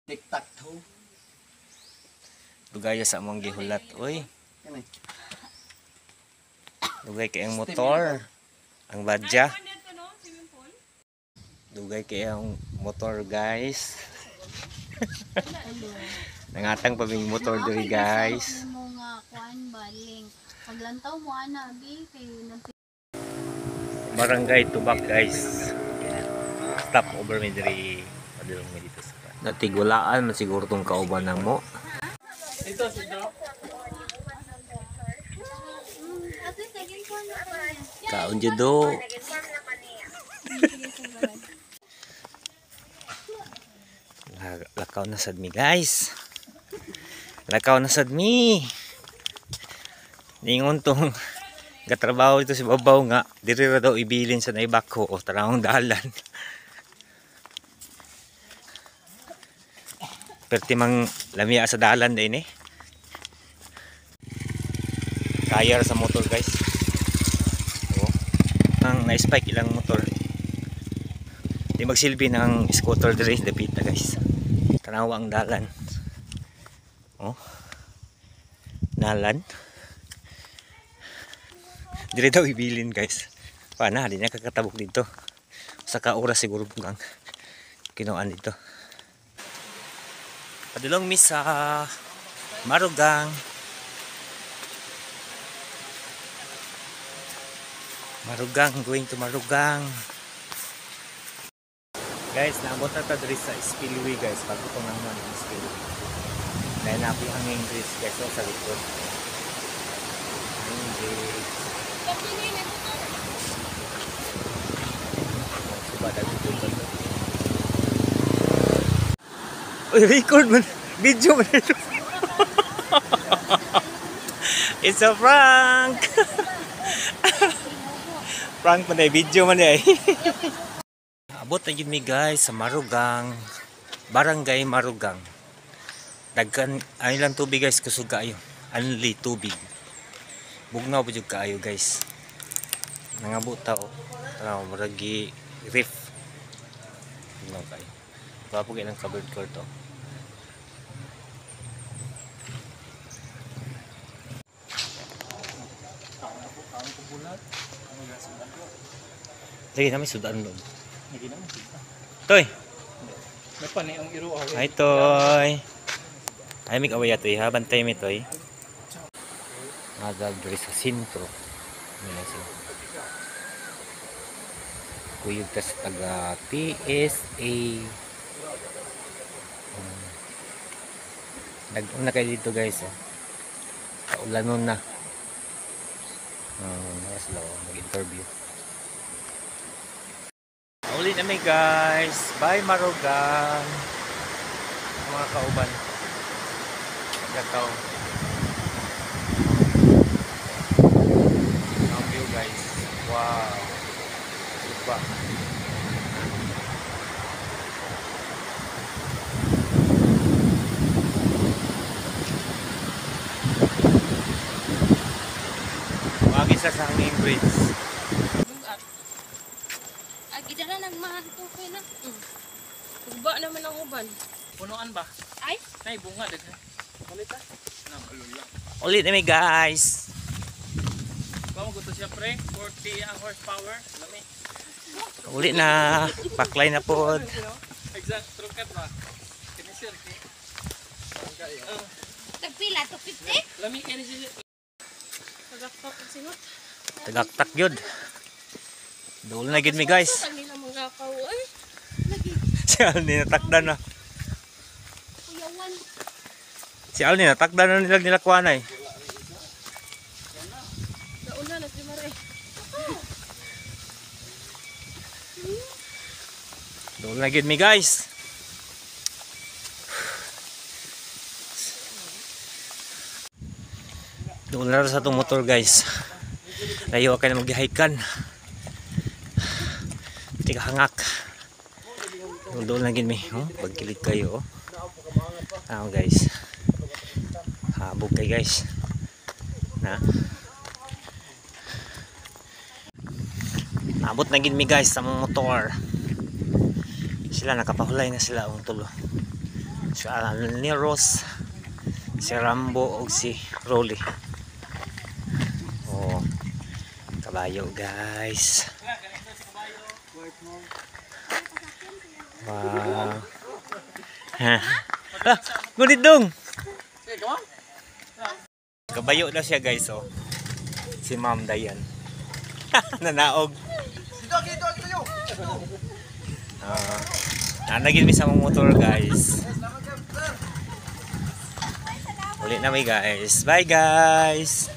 Tic-tac-toe. Dugaya sa among gihulat, oy. Dugay kay ang motor. Ang badya. Dugay kay ang motor, guys. Nangatang pa may motor diri, guys. Mo nga kuan baling. Paglantaw mo ana bi kay Barangay Tubak, guys. Stop over me diri. Padulong mi dito sa natigulaan man siguro tong kauban nang mo. Ito, ito. Ate saging kuan na pa. Kaon judo. Lakaw na sad mi, guys. Lakaw na sad mi. Ningon tong gatrabaho dito si babaw nga diri ra daw ibilin sa naibako o tarawang dalan. Perti mang lamia sa dalan din eh. Kaya sa motor, guys. Oh. Nang na-spike ilang motor. Di magsilbi ng scooter diri dapit na, guys. Tanawa ang dalan. Oh. Dalan. Diri daw ibilin, guys. Paana, di niya kakatabok dito. Sa ka-oras siguro bugang kinuan dito. Padulong mi sa Marugang. Marugang, going to Marugang. Guys, naabot na ta diri sa spillway, guys. Bago ko naman ang spillway. Dahil napi ang English, guys, sa likod. English. Subada dito ba? Uy, record man. Video man ito. It's a prank. Prank man eh. Video man eh. Abot na yun mi, guys, sa Marugang. Barangay Marugang. Dagkan, ano lang tubig, guys, kusog kaayo. Only tubig. Bugnaw pa dyan kaayo, guys. Nangabot tao. Maragi reef. Bugnaw kaayo. Papagay ng covered court to. Lagi namin sudan doon. Toy! May pa ang iro. Hi, Toy! Ay, may kawaya, Toy, ha? Bantay mi, Toy. Madag diri sa sintro. Kuyog ka sa taga PSA. Nag-un na kayo dito, guys. Kaulanon na. Sila mag-interview. Ulit na may, guys. Bye, Marugang. Mga kauban. Gataw. Ang view, guys. Wow. Diba? Isa sa hanging bridge. Agi dala nagmahanto ko na. Uba naman ang uban. Punuan ba? Ay, Nay, bunga daghan. Balita. Alula. Ulit na may, guys. Bawo ko to siya, pre. 40 ang horsepower. Lami. Ulit na. Backline na po. Exact trukat ba? Kinisir ki. tagpila to 50. Lami kay ni siya. Tagaktak ang sinot. Tagaktak yun. Doon na gid mi, guys. Ang nila mga kaw ay. Si Alni natakdan na. Kuyawan. Si Alni natakdan na nilag nila kuanay. Nauna na si Mare. Doon na gid mi, guys. Doon na sa itong motor, guys. Layo ka na mag-hikan. Hindi ka hangak. Doon na gid mi. Pagkilig kayo. Guys. Habog kayo, guys. Na. Abot na gid mi, guys, sa mga motor. Sila nakapahulay na sila ang tulo. Si Alneros, si Rambo o si Rolly. Oh, kabayo guys. Wow. Ah, ngunit dong. Kabayo na siya guys, oh. Si Ma'am Dayan. Nanaog. Nanagin mi sa mga motor guys. Ulit na mi guys. Bye guys.